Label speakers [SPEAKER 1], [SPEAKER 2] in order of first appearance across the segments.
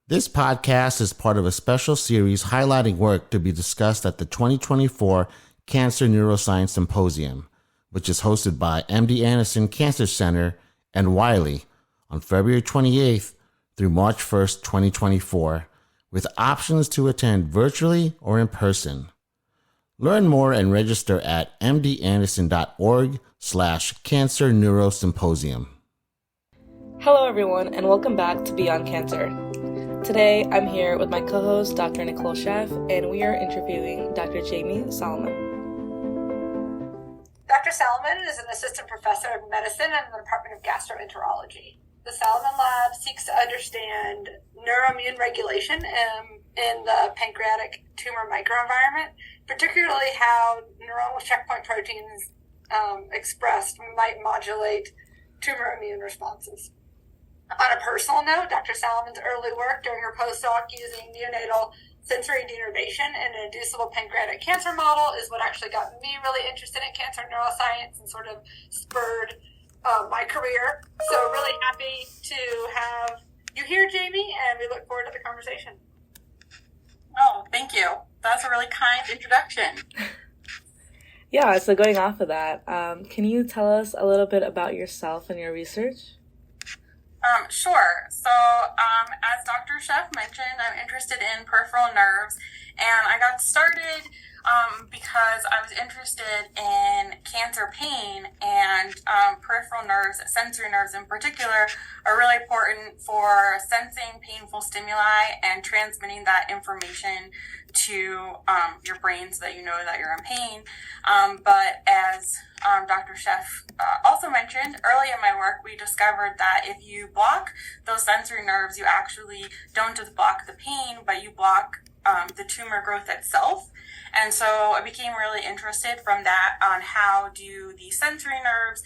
[SPEAKER 1] This podcast is part of a special series highlighting work to be discussed at the 2024 Cancer Neuroscience Symposium, which is hosted by MD Anderson Cancer Center and Wiley on February 28th through March 1st, 2024, with options to attend virtually or in person. Learn more and register at mdanderson.org/Cancer Neurosymposium.
[SPEAKER 2] Hello everyone, and welcome back to Beyond Cancer. Today, I'm here with my co-host, Dr. Nicole Sheff, and we are interviewing Dr. Jami Saloman.
[SPEAKER 3] Dr. Saloman is an assistant professor of medicine in the Department of Gastroenterology. The Saloman Lab seeks to understand neuroimmune regulation in the pancreatic tumor microenvironment, particularly how neuronal checkpoint proteins expressed might modulate tumor immune responses. On a personal note, Dr. Saloman's early work during her postdoc using neonatal sensory denervation in an inducible pancreatic cancer model is what actually got me really interested in cancer neuroscience and sort of spurred my career. So really happy to have you here, Jami, and we look forward to the conversation.
[SPEAKER 4] Oh, thank you. That's a really kind introduction.
[SPEAKER 2] Yeah, so going off of that, can you tell us a little bit about yourself and your research?
[SPEAKER 4] Sure. So, as Dr. Sheff mentioned, I'm interested in peripheral nerves, and I got started because I was interested in cancer pain, and peripheral nerves, sensory nerves in particular, are really important for sensing painful stimuli and transmitting that information to your brain so that you know that you're in pain. But as Dr. Sheff also mentioned, early in my work, we discovered that if you block those sensory nerves, you actually don't just block the pain, but you block the tumor growth itself. And so I became really interested from that on how do the sensory nerves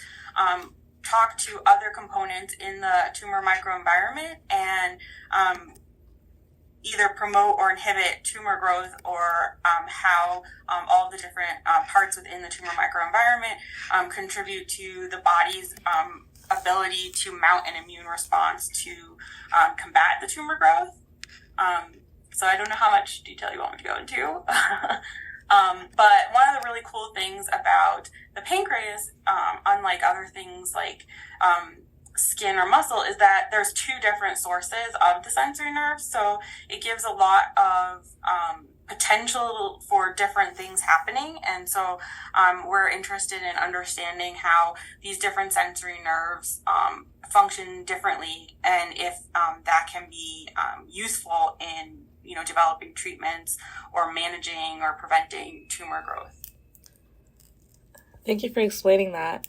[SPEAKER 4] talk to other components in the tumor microenvironment and either promote or inhibit tumor growth, or how all the different parts within the tumor microenvironment contribute to the body's ability to mount an immune response to combat the tumor growth. So I don't know how much detail you want me to go into. But one of the really cool things about the pancreas, unlike other things like skin or muscle, is that there's two different sources of the sensory nerves. So it gives a lot of potential for different things happening. And so we're interested in understanding how these different sensory nerves function differently, and if that can be useful in developing treatments or managing or preventing tumor growth.
[SPEAKER 2] Thank you for explaining that.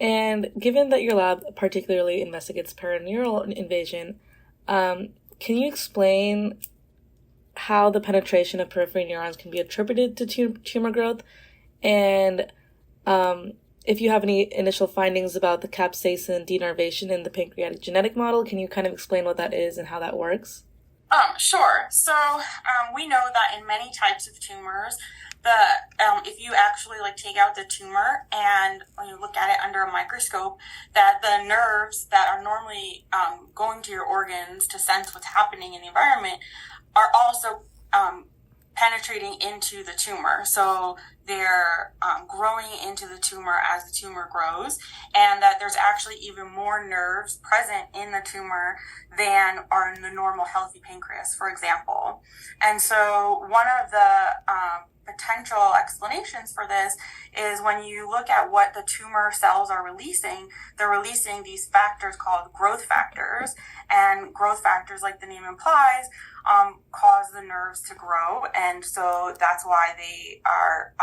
[SPEAKER 2] And given that your lab particularly investigates paraneural invasion, can you explain how the penetration of peripheral neurons can be attributed to tumor growth? And if you have any initial findings about the capsaicin denervation in the pancreatic genetic model, can you kind of explain what that is and how that works?
[SPEAKER 4] Sure. So we know that in many types of tumors, if you actually take out the tumor and when you look at it under a microscope, that the nerves that are normally going to your organs to sense what's happening in the environment are also penetrating into the tumor. So they're growing into the tumor as the tumor grows, and that there's actually even more nerves present in the tumor than are in the normal healthy pancreas, for example. And so one of the potential explanations for this is when you look at what the tumor cells are releasing, they're releasing these factors called growth factors, and growth factors, like the name implies, cause the nerves to grow, and so that's why they are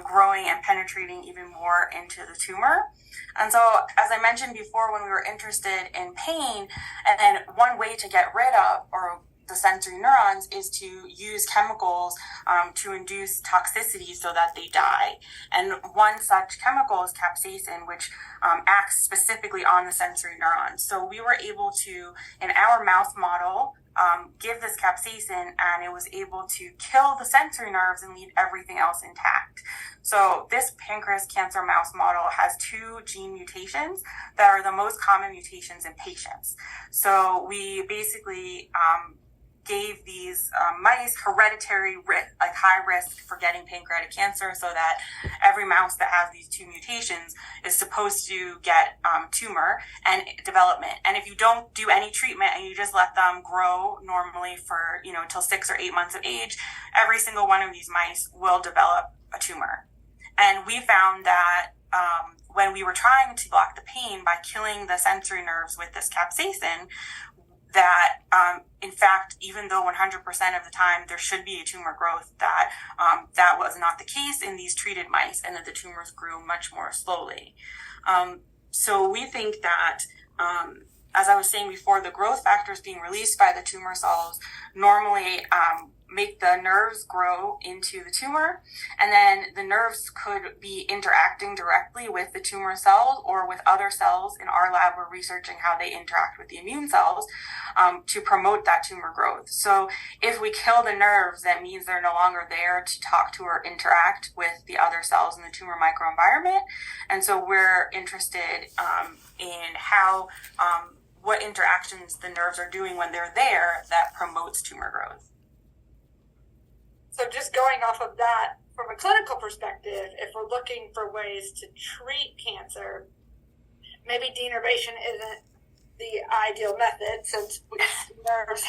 [SPEAKER 4] growing and penetrating even more into the tumor. And so, as I mentioned before, when we were interested in pain, and then one way to get rid of or the sensory neurons is to use chemicals to induce toxicity so that they die. And one such chemical is capsaicin, which acts specifically on the sensory neurons. So we were able to, in our mouse model, give this capsaicin, and it was able to kill the sensory nerves and leave everything else intact. So this pancreas cancer mouse model has 2 gene mutations that are the most common mutations in patients. So we basically gave these mice hereditary high risk for getting pancreatic cancer, so that every mouse that has these 2 mutations is supposed to get tumor and development. And if you don't do any treatment and you just let them grow normally for until 6 or 8 months of age, every single one of these mice will develop a tumor. And we found that when we were trying to block the pain by killing the sensory nerves with this capsaicin, that in fact, even though 100% of the time there should be a tumor growth, that that was not the case in these treated mice, and that the tumors grew much more slowly. So we think that, as I was saying before, the growth factors being released by the tumor cells normally make the nerves grow into the tumor, and then the nerves could be interacting directly with the tumor cells or with other cells. In our lab, we're researching how they interact with the immune cells to promote that tumor growth. So if we kill the nerves, that means they're no longer there to talk to or interact with the other cells in the tumor microenvironment. And so we're interested in how what interactions the nerves are doing when they're there that promotes tumor growth.
[SPEAKER 3] So just going off of that, from a clinical perspective, if we're looking for ways to treat cancer, maybe denervation isn't the ideal method, since nerves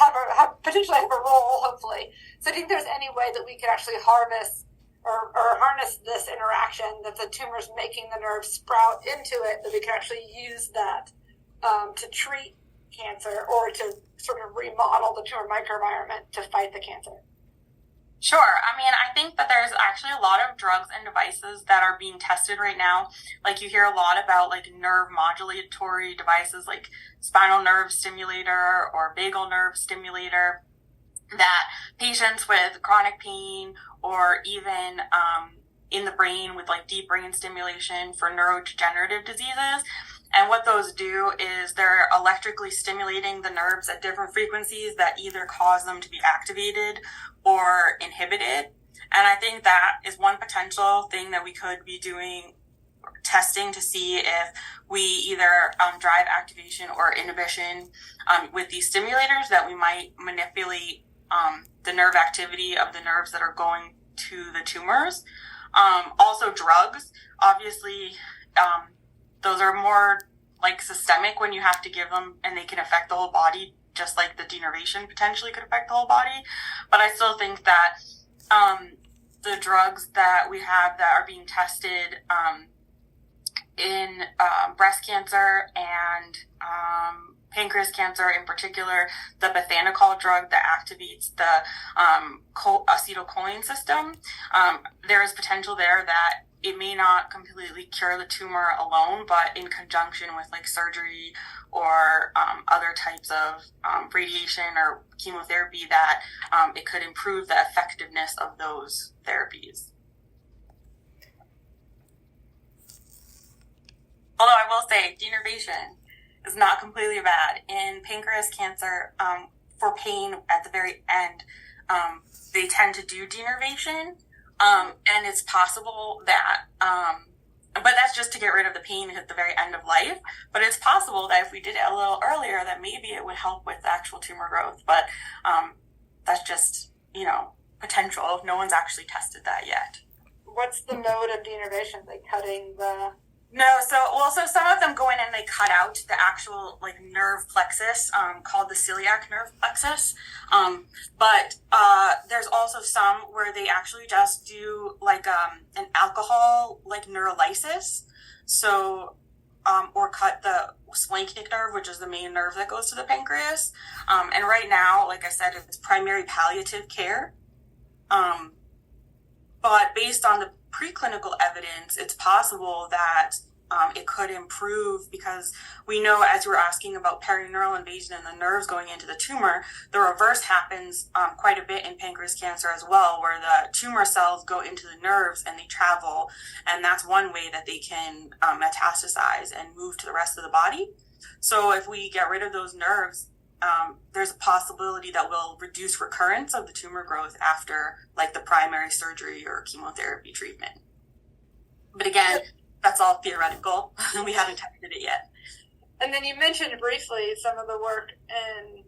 [SPEAKER 3] potentially have a role, hopefully. So do you think there's any way that we could actually harvest or harness this interaction that the tumor's making the nerves sprout into it, that we can actually use that to treat cancer or to sort of remodel the tumor microenvironment to fight the cancer?
[SPEAKER 4] Sure. I mean, I think that there's actually a lot of drugs and devices that are being tested right now. Like, you hear a lot about nerve modulatory devices like spinal nerve stimulator or vagal nerve stimulator, that patients with chronic pain or even in the brain with deep brain stimulation for neurodegenerative diseases. And what those do is they're electrically stimulating the nerves at different frequencies that either cause them to be activated or inhibited. And I think that is one potential thing that we could be doing, testing to see if we either drive activation or inhibition with these stimulators, that we might manipulate the nerve activity of the nerves that are going to the tumors. Also drugs, obviously, those are more systemic when you have to give them, and they can affect the whole body, just like the denervation potentially could affect the whole body. But I still think that the drugs that we have that are being tested in breast cancer and pancreas cancer in particular, the bethanechol drug that activates the acetylcholine system, there is potential there that it may not completely cure the tumor alone, but in conjunction with surgery or other types of radiation or chemotherapy, that it could improve the effectiveness of those therapies. Although I will say, denervation is not completely bad. In pancreas cancer, for pain at the very end, they tend to do denervation. And it's possible that, but that's just to get rid of the pain at the very end of life. But it's possible that if we did it a little earlier, that maybe it would help with actual tumor growth. But that's just, potential. No one's actually tested that yet.
[SPEAKER 3] What's the mode of denervation? Like cutting the...
[SPEAKER 4] No, so some of them go in and they cut out the actual nerve plexus, called the celiac nerve plexus. But there's also some where they actually just do an alcohol neurolysis. So or cut the splanchnic nerve, which is the main nerve that goes to the pancreas. And right now, like I said, it's primary palliative care. But based on the preclinical evidence, it's possible that it could improve, because we know, as you were asking about perineural invasion and the nerves going into the tumor, the reverse happens quite a bit in pancreas cancer as well, where the tumor cells go into the nerves and they travel, and that's one way that they can metastasize and move to the rest of the body. So if we get rid of those nerves, there's a possibility that will reduce recurrence of the tumor growth after like the primary surgery or chemotherapy treatment. But again, that's all theoretical. We haven't tested it yet.
[SPEAKER 3] And then you mentioned briefly some of the work in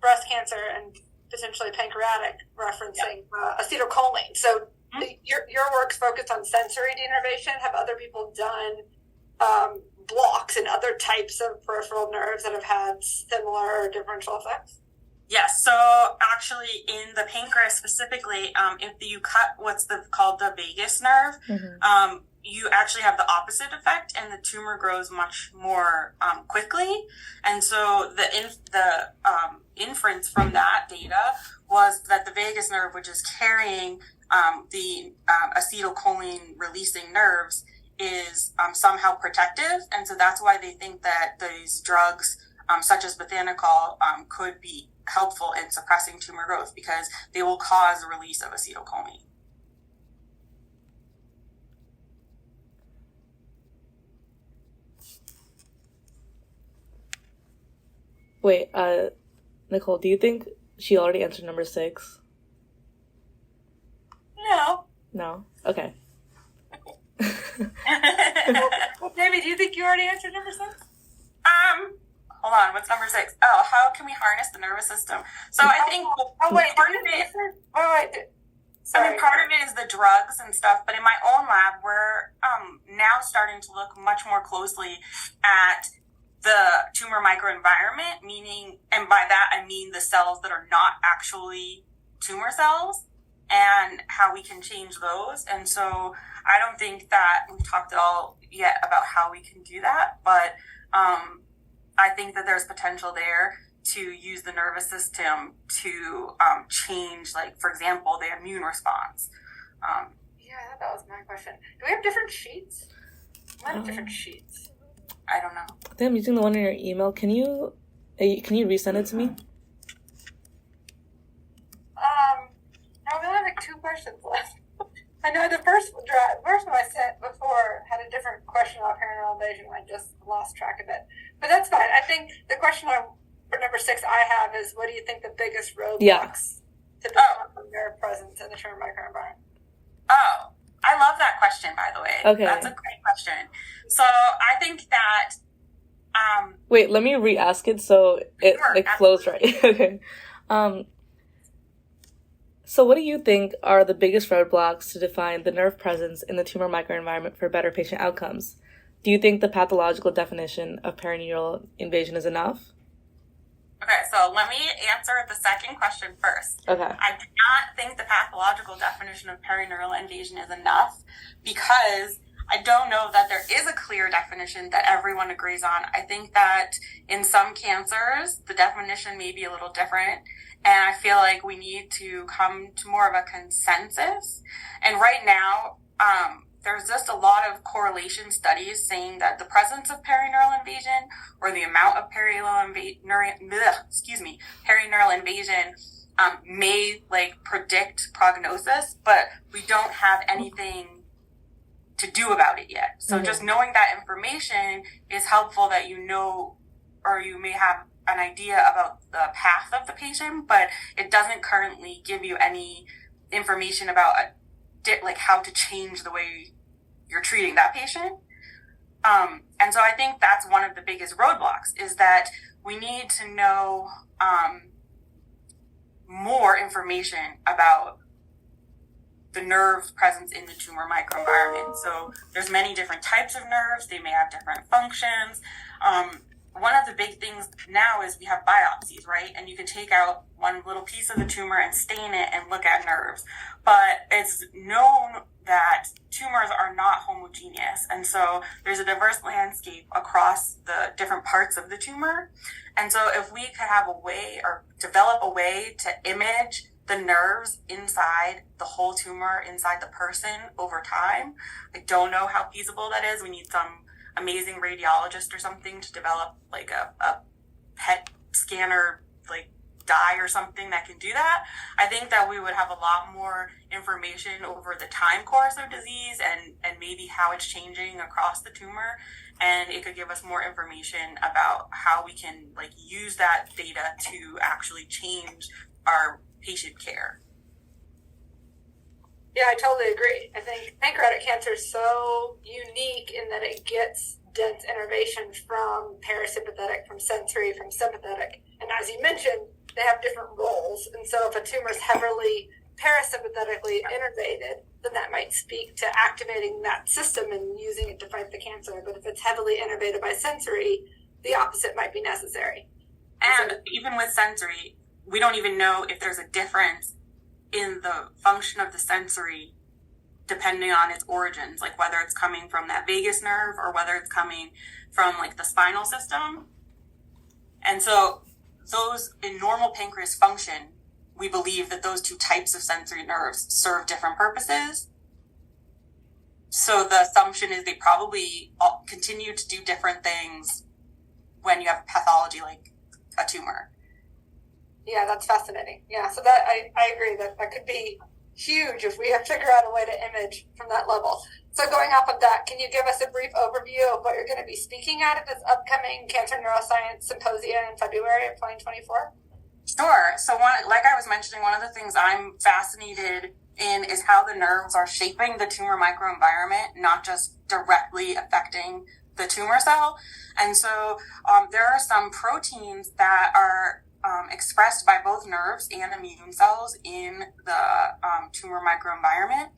[SPEAKER 3] breast cancer and potentially pancreatic, referencing acetylcholine. So your work's focused on sensory denervation. Have other people done blocks in other types of peripheral nerves that have had similar or differential effects?
[SPEAKER 4] Yes. So actually, in the pancreas specifically, if you cut what's called the vagus nerve, you actually have the opposite effect, and the tumor grows much more quickly. And so the inference from that data was that the vagus nerve, which is carrying the acetylcholine releasing nerves, is somehow protective. And so that's why they think that these drugs, such as bethanechol, could be helpful in suppressing tumor growth because they will cause the release of acetylcholine.
[SPEAKER 2] Wait, Nicole, do you think she already answered number 6?
[SPEAKER 3] No.
[SPEAKER 2] No? Okay.
[SPEAKER 3] Maybe, do you think you already answered number 6?
[SPEAKER 4] Hold on, what's number 6? Oh, how can we harness the nervous system? So I think part of it, part of it is the drugs and stuff, but in my own lab, we're now starting to look much more closely at the tumor microenvironment, meaning, and by that I mean the cells that are not actually tumor cells, and how we can change those. And so I don't think that we've talked at all yet about how we can do that, but I think that there's potential there to use the nervous system to change, like, for example, the immune response.
[SPEAKER 3] Yeah, that was my question. Do we have different sheets? I have different sheets.
[SPEAKER 4] I don't know.
[SPEAKER 2] I think I'm using the one in your email. Can you resend it to me?
[SPEAKER 3] No, we only have like 2 questions left. I know the first one I sent before had a different question about perineural invasion. I just lost track of it. But that's fine. I think the question for number 6 I have is, what do you think the biggest roadblocks to develop nerve presence in the tumor microenvironment?
[SPEAKER 4] Oh, I love that question, by the way.
[SPEAKER 2] Okay.
[SPEAKER 4] That's a great question. So I think that...
[SPEAKER 2] Wait, let me re-ask it so it flows right. Okay. So what do you think are the biggest roadblocks to define the nerve presence in the tumor microenvironment for better patient outcomes? Do you think the pathological definition of perineural invasion is enough?
[SPEAKER 4] Okay, so let me answer the second question first.
[SPEAKER 2] Okay.
[SPEAKER 4] I do not think the pathological definition of perineural invasion is enough because I don't know that there is a clear definition that everyone agrees on. I think that in some cancers, the definition may be a little different. And I feel like we need to come to more of a consensus. And right now, there's just a lot of correlation studies saying that the presence of perineural invasion or the amount of perineural invasion may predict prognosis, but we don't have anything to do about it yet. So just knowing that information is helpful, that you know, or you may have an idea about the path of the patient, but it doesn't currently give you any information about how to change the way you're treating that patient. And so I think that's one of the biggest roadblocks, is that we need to know more information about the nerve presence in the tumor microenvironment. So there's many different types of nerves. They may have different functions. One of the big things now is we have biopsies, right? And you can take out one little piece of the tumor and stain it and look at nerves. But it's known that tumors are not homogeneous. And so there's a diverse landscape across the different parts of the tumor. And so if we could have a way, or develop a way, to image the nerves inside the whole tumor, inside the person over time, I don't know how feasible that is. We need some amazing radiologist or something to develop a PET scanner dye or something that can do that, I think that we would have a lot more information over the time course of disease and maybe how it's changing across the tumor. And it could give us more information about how we can like use that data to actually change our patient care.
[SPEAKER 3] Yeah, I totally agree. I think pancreatic cancer is so unique in that it gets dense innervation from parasympathetic, from sensory, from sympathetic. And as you mentioned, they have different roles. And so if a tumor is heavily parasympathetically innervated, then that might speak to activating that system and using it to fight the cancer. But if it's heavily innervated by sensory, the opposite might be necessary.
[SPEAKER 4] And even with sensory, we don't even know if there's a difference in the function of the sensory depending on its origins, like whether it's coming from that vagus nerve or whether it's coming from like the spinal system. And so those in normal pancreas function, we believe that those two types of sensory nerves serve different purposes. So the assumption is they probably continue to do different things when you have pathology like a tumor.
[SPEAKER 3] Yeah, that's fascinating. Yeah, so that I agree that could be huge if we have to figure out a way to image from that level. So going off of that, can you give us a brief overview of what you're going to be speaking at this upcoming Cancer Neuroscience Symposium in February of 2024?
[SPEAKER 4] Sure. So like I was mentioning, one of the things I'm fascinated in is how the nerves are shaping the tumor microenvironment, not just directly affecting the tumor cell. And so there are some proteins that are expressed by both nerves and immune cells in the tumor microenvironment.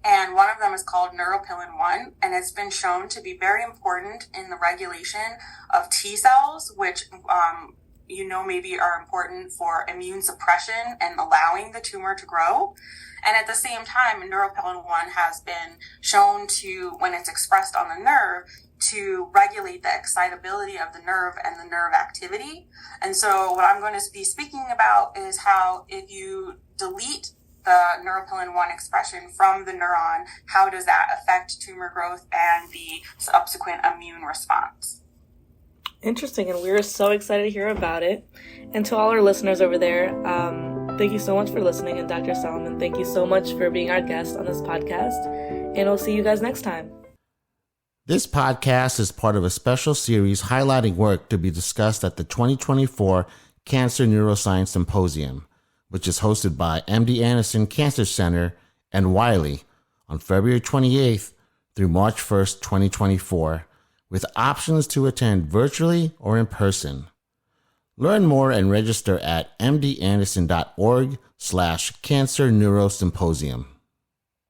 [SPEAKER 4] And one of them is called neuropilin-1, and it's been shown to be very important in the regulation of T cells, which maybe are important for immune suppression and allowing the tumor to grow. And at the same time, neuropilin-1 has been shown to, when it's expressed on the nerve, to regulate the excitability of the nerve and the nerve activity. And so what I'm going to be speaking about is how if you delete the neuropilin-1 expression from the neuron, how does that affect tumor growth and the subsequent immune response?
[SPEAKER 2] Interesting, and we're so excited to hear about it. And to all our listeners over there, thank you so much for listening. And Dr. Saloman, thank you so much for being our guest on this podcast. And we'll see you guys next time.
[SPEAKER 1] This podcast is part of a special series highlighting work to be discussed at the 2024 Cancer Neuroscience Symposium, which is hosted by MD Anderson Cancer Center and Wiley on February 28th through March 1st, 2024, with options to attend virtually or in person. Learn more and register at mdanderson.org/Cancer Neurosymposium.